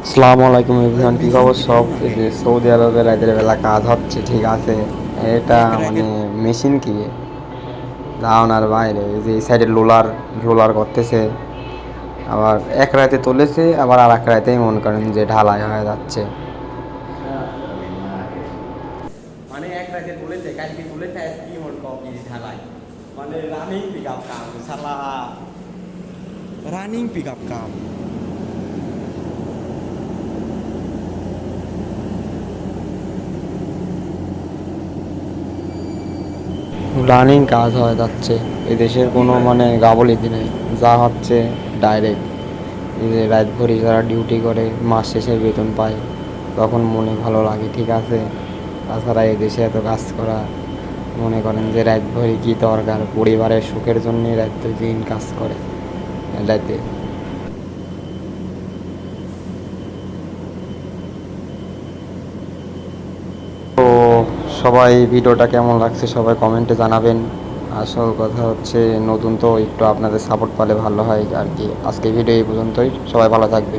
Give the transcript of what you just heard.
আসসালামু আলাইকুম এভরিওয়ান, কী খবর সব? এই যে সৌদি আরবে রাতের বেলা কাজ হচ্ছে, ঠিক আছে। এটা মানে মেশিন কি ধারণার বাইরে। এই যে এই সাইডে রোলার রোলার করতেছে, আবার এক রাতে তুলেছে, আবার আর এক রাতেই মনে করেন যে ঢালাই হয়ে যাচ্ছে। মানে এক রাতে তুলেছে, কালকে তুলেছে, আজকে মনে কপি ঢালাই। মানে রানিং পিক আপ কাম সালা, রানিং পিক আপ কাম। রানিং কাজ হয়ে যাচ্ছে, এই দেশের কোনো মানে গাফিলতি নেই, যা হচ্ছে ডাইরেক্ট। এই যে রাত ভরি যারা ডিউটি করে মাস শেষে বেতন পায়, তখন মনে ভালো লাগে, ঠিক আছে। তাছাড়া এই দেশে এত কাজ করা, মনে করেন যে রাত ভরি কী দরকার, পরিবারের সুখের জন্যই রাত দিন কাজ করে রাতে। তো সবাই ভিডিওটা কেমন লাগছে সবাই কমেন্টে জানাবেন। আসল কথা হচ্ছে নতুন তো একটু আপনাদের সাপোর্ট পেলে ভালো হয় আর কি। আজকে ভিডিও এই পর্যন্তই, সবাই ভালো থাকবে।